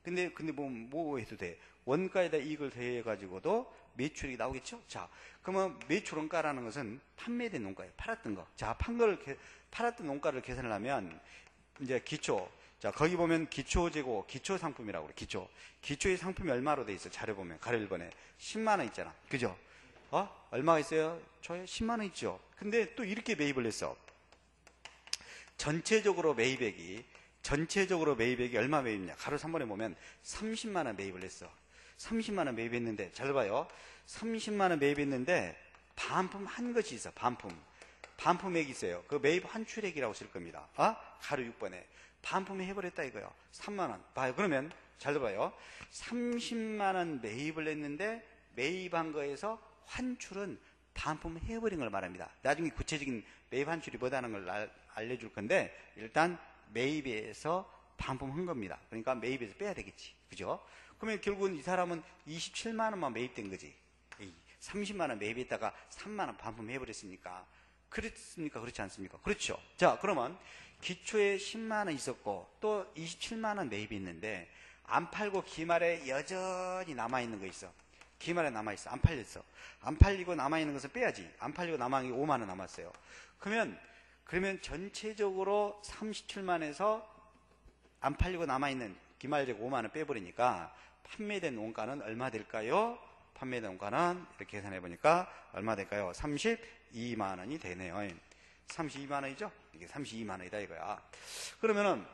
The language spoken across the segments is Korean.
근데 뭐 해도 돼? 원가에다 이익을 더해가지고도 매출이 나오겠죠? 자, 그러면 매출 원가라는 것은 판매된 원가예요. 팔았던 거. 자, 팔았던 원가를 계산을 하면, 이제 기초. 자, 거기 보면 기초재고, 기초상품이라고 그래, 기초의 상품이 얼마로 돼 있어? 자료 보면, 가로 1번에. 10만원 있잖아. 그죠? 얼마가 있어요? 초에 10만원 있죠? 근데 또 이렇게 매입을 했어. 전체적으로 매입액이 얼마 매입이냐? 가로 3번에 보면 30만원 매입을 했어. 30만원 매입했는데, 잘 봐요. 30만원 매입했는데, 반품 한 것이 있어, 반품액이 있어요. 그 매입 환출액이라고 쓸 겁니다. 가로 6번에. 반품을 해버렸다 이거요. 3만원. 봐요. 그러면, 잘 봐요. 30만원 매입을 했는데, 매입한 거에서 환출은 반품 해버린 걸 말합니다. 나중에 구체적인 매입 환출이 뭐다는 걸 알려줄 건데, 일단 매입에서 반품한 겁니다. 그러니까 매입에서 빼야 되겠지. 그죠? 그러면 결국은 이 사람은 27만원만 매입된 거지. 30만원 매입했다가 3만원 반품해버렸으니까. 그렇습니까? 그렇지 않습니까? 그렇죠. 자, 그러면 기초에 10만원 있었고 또 27만원 매입했는데 안 팔고 기말에 여전히 남아있는 거 있어. 기말에 남아있어. 안 팔렸어. 안 팔리고 남아있는 것을 빼야지. 안 팔리고 남아있는 게 5만원 남았어요. 그러면 전체적으로 37만에서 안 팔리고 남아있는 기말재고 5만원 빼버리니까 판매된 원가는 얼마 될까요? 판매된 원가는 이렇게 계산해보니까 얼마 될까요? 32만원이 되네요. 32만원이죠? 이게 32만원이다 이거야. 그러면은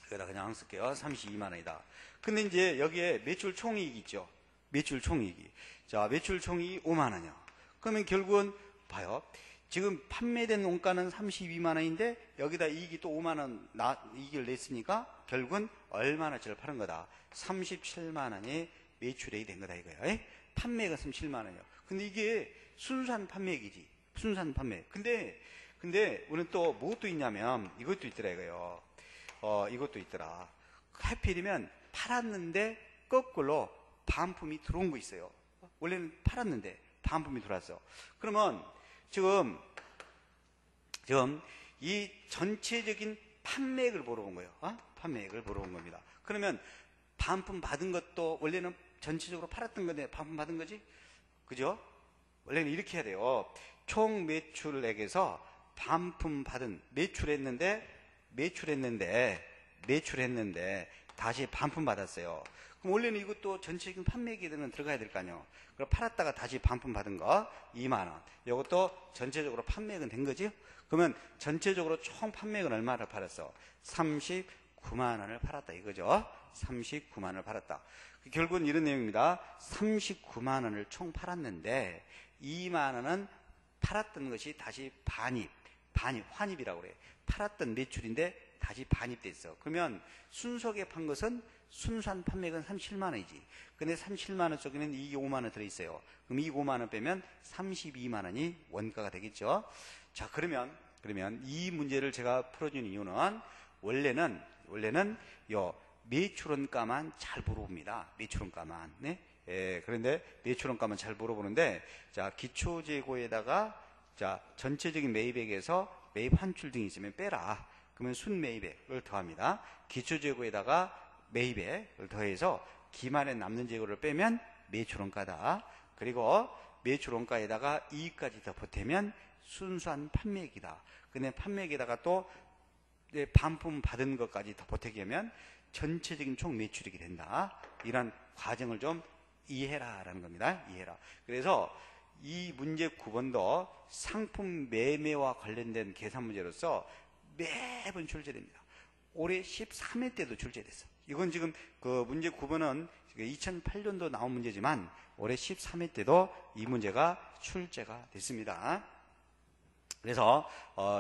여기다 그냥 쓸게요. 32만원이다. 근데 이제 여기에 매출 총이익이 있죠. 매출 총이익이. 자, 매출 총이익이 5만원이요. 그러면 결국은 봐요. 지금 판매된 원가는 32만원인데 여기다 이익이 또 5만원 이익을 냈으니까 결국은 얼마나치를 파는 거다. 37만원이 매출액이 된 거다 이거예요. 판매가 37만원이요. 근데 이게 순수한 판매액이지. 순수한 판매. 근데 우리는 또 무엇도 있냐면 이것도 있더라 이거요. 이것도 있더라. 하필이면 팔았는데 거꾸로 반품이 들어온 거 있어요. 원래는 팔았는데 반품이 들어왔어. 그러면 지금 이 전체적인 판매액을 보러 온 거예요. 판매액을 보러 온 겁니다. 그러면 반품 받은 것도 원래는 전체적으로 팔았던 건데 반품 받은 거지? 그죠? 원래는 이렇게 해야 돼요. 총 매출액에서 반품 받은 매출했는데 다시 반품 받았어요. 그럼 원래는 이것도 전체적인 판매액에는 들어가야 될 거 아니에요. 그럼 팔았다가 다시 반품 받은 거 2만원. 이것도 전체적으로 판매액은 된 거지? 그러면 전체적으로 총 판매액은 얼마를 팔았어? 39만원을 팔았다 이거죠. 39만원을 팔았다. 결국은 이런 내용입니다. 39만원을 총 팔았는데 2만원은 팔았던 것이 다시 환입이라고 그래. 팔았던 매출인데 다시 반입됐어. 그러면 순수하게 판 것은 순수한 판매액은 37만원이지. 근데 37만원 속에는 이익이 5만원 들어있어요. 그럼 이 5만원 빼면 32만원이 원가가 되겠죠. 자, 그러면 이 문제를 제가 풀어준 이유는 원래는 요 매출원가만 잘 물어봅니다. 매출원가만. 네? 그런데 매출원가만 잘 물어보는데, 자, 기초재고에다가, 자, 전체적인 매입액에서 매입 환출 등이 있으면 빼라. 그러면 순매입액을 더합니다. 기초재고에다가 매입액을 더해서 기말에 남는 재고를 빼면 매출원가다. 그리고 매출원가에다가 이익까지 더 보태면 순수한 판매액이다. 근데 판매액에다가 또 반품 받은 것까지 더 보태게 하면 전체적인 총 매출액이 된다. 이런 과정을 좀 이해해라라는 겁니다. 이해해라. 그래서 이 문제 9번도 상품 매매와 관련된 계산 문제로서 매번 출제됩니다. 올해 13회 때도 출제됐어. 이건 지금 그 문제 9번은 2008년도 나온 문제지만 올해 13회 때도 이 문제가 출제가 됐습니다. 그래서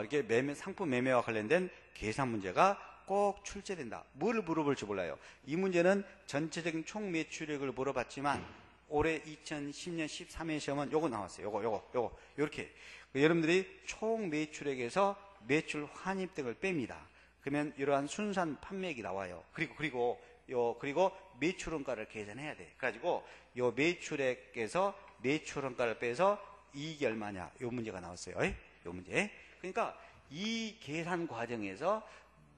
이렇게 상품 매매와 관련된 계산 문제가 꼭 출제된다. 뭘 물어볼지 몰라요. 이 문제는 전체적인 총 매출액을 물어봤지만 올해 2010년 13회 시험은 요거 나왔어요. 요거 이렇게 여러분들이 총 매출액에서 매출 환입 등을 뺍니다. 그러면 이러한 순수한 판매액이 나와요. 그리고 매출원가를 계산해야 돼. 그래가지고 요 매출액에서 매출원가를 빼서 이익이 얼마냐? 요 문제가 나왔어요. 요 문제. 그러니까 이 계산 과정에서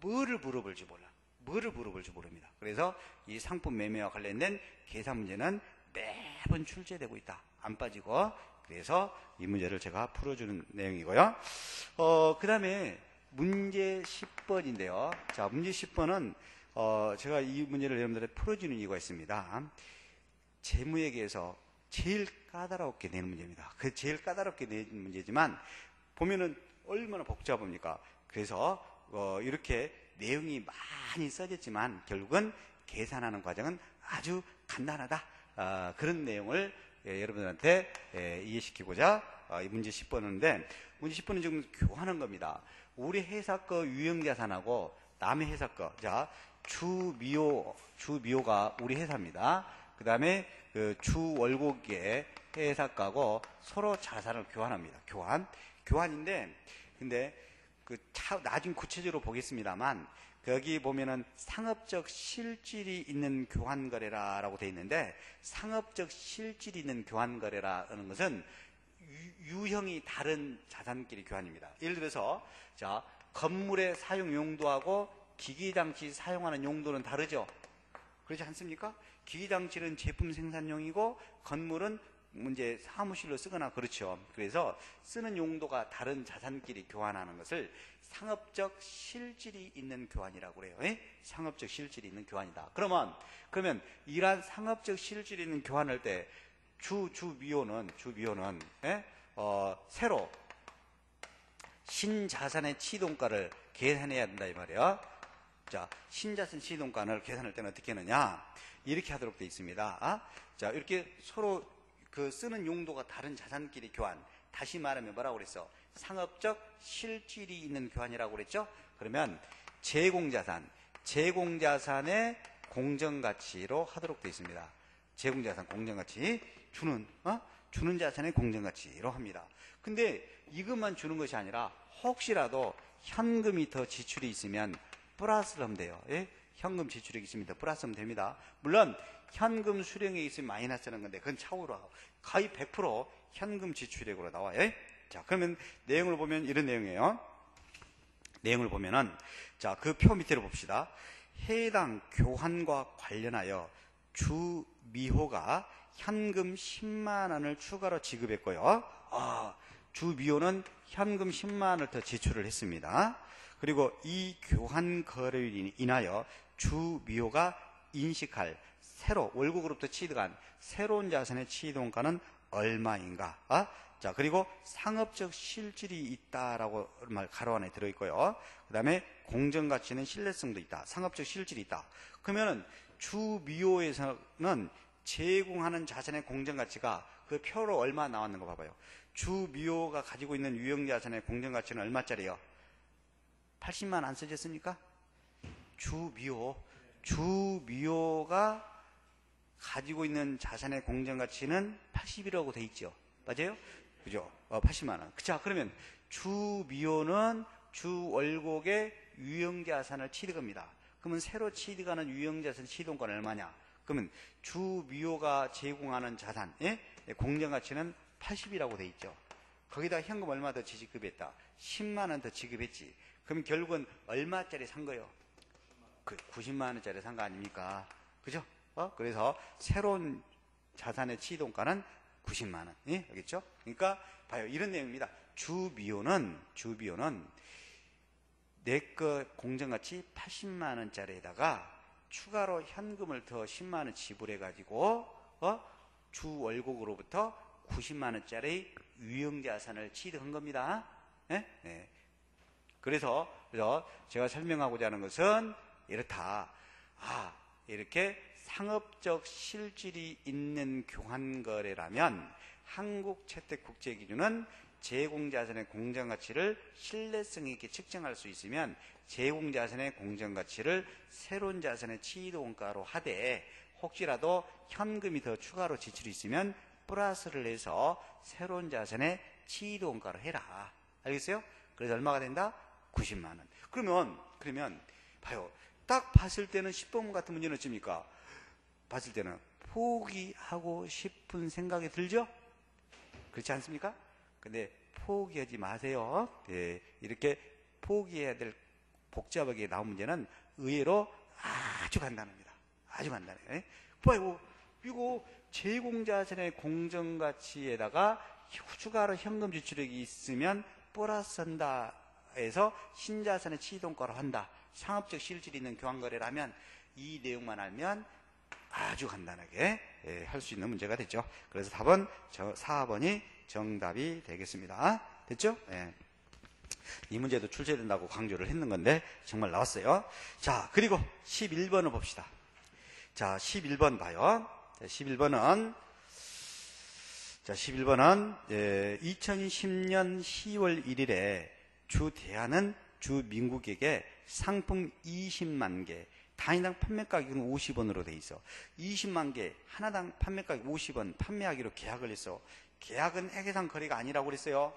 뭐를 물어볼지 몰라. 뭐를 물어볼지 모릅니다. 그래서 이 상품 매매와 관련된 계산 문제는 매번 출제되고 있다. 안 빠지고. 그래서 이 문제를 제가 풀어주는 내용이고요. 그 다음에 문제 10번인데요. 자, 문제 10번은 제가 이 문제를 여러분들한테 풀어주는 이유가 있습니다. 재무회계에서 제일 까다롭게 내는 문제입니다. 그 제일 까다롭게 내는 문제지만 보면은 얼마나 복잡합니까? 그래서 이렇게 내용이 많이 써졌지만 결국은 계산하는 과정은 아주 간단하다. 그런 내용을 여러분들한테 이해시키고자 이 문제 10번인데, 문제 10번은 지금 교환한 겁니다. 우리 회사 거 유형자산하고 남의 회사 거, 자, 주미호가 우리 회사입니다. 그 다음에 그 주월곡의 회사가고 서로 자산을 교환합니다. 교환인데, 근데 나중에 구체적으로 보겠습니다만, 여기 보면은 상업적 실질이 있는 교환거래라고 되어 있는데, 상업적 실질이 있는 교환거래라는 것은 유형이 다른 자산끼리 교환입니다. 예를 들어서, 자, 건물의 사용 용도하고 기기장치 사용하는 용도는 다르죠? 그렇지 않습니까? 기기장치는 제품 생산용이고, 건물은 이제 사무실로 쓰거나 그렇죠. 그래서 쓰는 용도가 다른 자산끼리 교환하는 것을 상업적 실질이 있는 교환이라고 그래요. 상업적 실질이 있는 교환이다. 그러면 이러한 상업적 실질이 있는 교환할 때 주미호는 새로 신자산의 취동가를 계산해야 된다 이 말이에요. 자, 신자산 취동가를 계산할 때는 어떻게 하느냐? 이렇게 하도록 되어 있습니다. 자, 이렇게 서로 쓰는 용도가 다른 자산끼리 교환. 다시 말하면 뭐라고 그랬어? 상업적 실질이 있는 교환이라고 그랬죠? 그러면 제공자산의 공정가치로 하도록 되어 있습니다. 제공자산 공정가치. 주는 자산의 공정가치로 합니다. 근데 이것만 주는 것이 아니라 혹시라도 현금이 더 지출이 있으면 플러스를 하면 돼요. 예? 현금 지출액이 있으면 더 플러스하면 됩니다. 물론 현금 수령액이 있으면 마이너스하는 건데 그건 차후로 하고 거의 100% 현금 지출액으로 나와요. 예? 자, 그러면 내용을 보면 이런 내용이에요. 내용을 보면은 자, 그 표 밑으로 봅시다. 해당 교환과 관련하여 주미호가 현금 10만 원을 추가로 지급했고요. 주미호는 현금 10만 원을 더 지출을 했습니다. 그리고 이 교환 거래로 인하여 주미호가 인식할 새로 월곡으로부터 취득한 새로운 자산의 취득원가는 얼마인가? 자, 그리고 상업적 실질이 있다라고 말 가로 안에 들어있고요. 그 다음에 공정가치는 신뢰성도 있다. 상업적 실질이 있다. 그러면은 주미호에서는 제공하는 자산의 공정가치가 그 표로 얼마 나왔는 거 봐봐요. 주미호가 가지고 있는 유형자산의 공정가치는 얼마짜리요? 80만 안 써졌습니까? 주미호가 가지고 있는 자산의 공정가치는 80이라고 돼 있죠. 맞아요? 그죠? 80만 원. 자, 그러면 주미호는 주월곡의 유형자산을 취득합니다. 그러면 새로 취득하는 유형자산 취득권은 얼마냐? 그러면 주미호가 제공하는 자산, 공정가치는 80이라고 돼 있죠. 거기다 현금 얼마 더 지급했다? 10만 원 더 지급했지. 그럼 결국은 얼마짜리 산 거예요? 90만 원짜리 산 거 아닙니까? 그죠? 그래서 새로운 자산의 취득가는 90만 원. 알겠죠? 그러니까 봐요. 이런 내용입니다. 주미호는 내 거 공정가치 80만 원짜리에다가 추가로 현금을 더 10만 원 지불해 가지고 주월곡으로부터 90만 원짜리 유형자산을 취득한 겁니다. 그래서 제가 설명하고자 하는 것은 이렇다. 이렇게 상업적 실질이 있는 교환거래라면 한국채택국제기준은 제공자산의 공정가치를 신뢰성 있게 측정할 수 있으면 제공자산의 공정가치를 새로운 자산의 취득원가로 하되 혹시라도 현금이 더 추가로 지출이 있으면 플러스를 해서 새로운 자산의 취득원가로 해라. 알겠어요? 그래서 얼마가 된다? 90만 원. 그러면 봐요. 딱 봤을 때는 10번 같은 문제는 어찌입니까? 봤을 때는 포기하고 싶은 생각이 들죠? 그렇지 않습니까? 근데 포기하지 마세요. 이렇게 포기해야 될 복잡하게 나온 문제는 의외로 아주 간단합니다. 아주 간단해요. 봐요. 이거 제공자산의 공정가치에다가 추가로 현금 지출액이 있으면 플러스 한다 해서 신자산의 취이동가로 한다. 상업적 실질이 있는 교환거래를 하면 이 내용만 알면 아주 간단하게 할 수 있는 문제가 되죠. 그래서 답은 4번이 정답이 되겠습니다. 됐죠? 예. 이 문제도 출제된다고 강조를 했는 건데 정말 나왔어요. 자, 그리고 11번을 봅시다. 자, 11번 봐요. 11번은 2010년 10월 1일에 주 대한은 주 민국에게 상품 20만 개, 단위당 판매 가격은 50원으로 돼 있어. 20만 개, 하나당 판매 가격 50원 판매하기로 계약을 했어. 계약은 회계상 거래가 아니라고 그랬어요.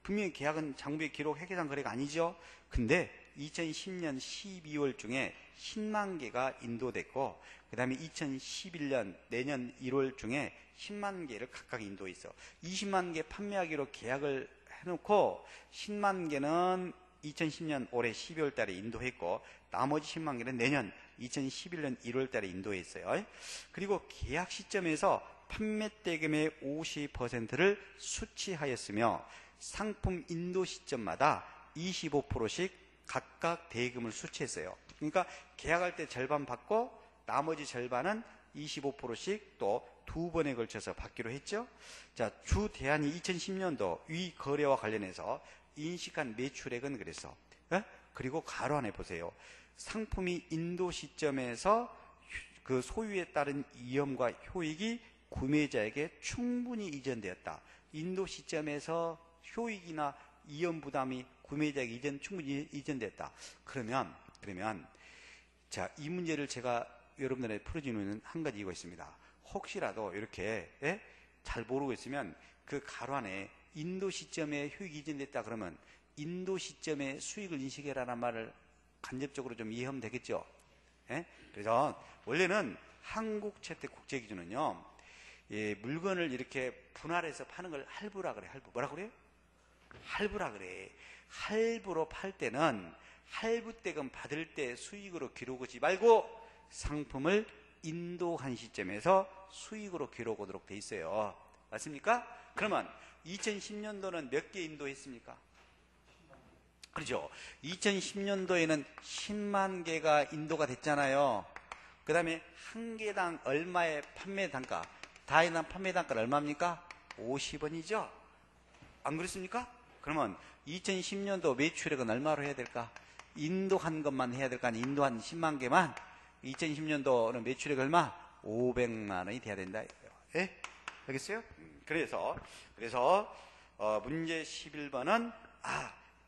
분명히 계약은 장부에 기록 회계상 거래가 아니죠. 근데 2010년 12월 중에 10만 개가 인도됐고, 그 다음에 2011년 내년 1월 중에 10만 개를 각각 인도했어. 20만 개 판매하기로 계약을 해놓고 10만 개는 2010년 올해 12월 달에 인도했고, 나머지 10만 개는 내년 2011년 1월 달에 인도했어요. 그리고 계약 시점에서 판매 대금의 50%를 수취하였으며 상품 인도 시점마다 25%씩 각각 대금을 수취했어요. 그러니까 계약할 때 절반 받고 나머지 절반은 25%씩 또 두 번에 걸쳐서 받기로 했죠. 자, 주 대한이 2010년도 위 거래와 관련해서 인식한 매출액은 그래서 그리고 가로 안에 보세요. 상품이 인도 시점에서 그 소유에 따른 이염과 효익이 구매자에게 충분히 이전되었다. 인도 시점에서 효익이나 이염 부담이 구매자에게 충분히 이전됐다. 그러면 자, 이 문제를 제가 여러분들에게 풀어주는 이유는 한 가지 이유가 있습니다. 혹시라도 이렇게 잘 모르고 있으면 그 가로 안에 인도 시점에 효익이 이전됐다 그러면 인도 시점에 수익을 인식해라는 말을 간접적으로 좀 이해하면 되겠죠. 그래서 원래는 한국 채택 국제 기준은요, 물건을 이렇게 분할해서 파는 걸 할부라 그래. 할부. 뭐라 그래요? 할부라 그래. 할부로 팔 때는 할부 대금 받을 때 수익으로 기록하지 말고 상품을 인도한 시점에서 수익으로 기록하도록 돼 있어요. 맞습니까? 그러면 2010년도는 몇 개 인도했습니까? 그렇죠. 2010년도에는 10만 개가 인도가 됐잖아요. 그 다음에 한 개당 얼마의 판매 단가, 다이당 판매 단가는 얼마입니까? 50원이죠. 안 그렇습니까? 그러면 2010년도 매출액은 얼마로 해야 될까? 인도한 것만 해야 될까? 인도한 10만 개만. 2010년도는 매출액 얼마? 500만 원이 돼야 된다. 예? 알겠어요? 그래서 문제 11번은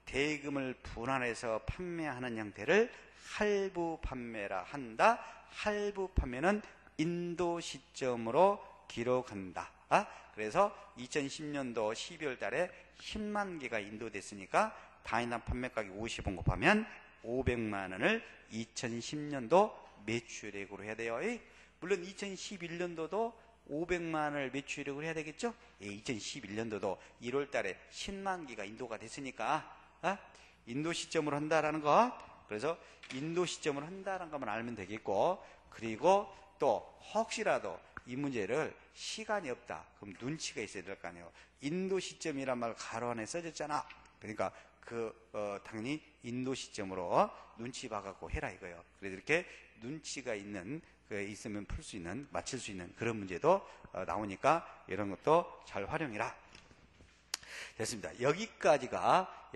대금을 분할해서 판매하는 형태를 할부 판매라 한다. 할부 판매는 인도 시점으로 기록한다. 그래서 2010년도 12월 달에 10만 개가 인도됐으니까 단위당 판매 가격 50원 곱하면 500만 원을 2010년도 매출액으로 해야 돼요. 물론 2011년도도 500만 원을 매출액으로 해야 되겠죠? 2011년도도 1월 달에 10만 개가 인도가 됐으니까 인도 시점으로 한다라는 거. 그래서 인도 시점으로 한다라는 것만 알면 되겠고, 그리고 또 혹시라도 이 문제를 시간이 없다. 그럼 눈치가 있어야 될 거 아니에요. 인도 시점이란 말 가로 안에 써졌잖아. 그러니까 당연히 인도 시점으로 눈치 봐갖고 해라 이거예요. 그래서 이렇게 눈치가 있으면 풀 수 있는, 맞힐 수 있는 그런 문제도 나오니까 이런 것도 잘 활용해라. 됐습니다. 여기까지가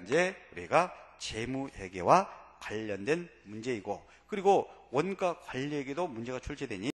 이제 우리가 재무회계와 관련된 문제이고, 그리고 원가 관리에게도 문제가 출제되니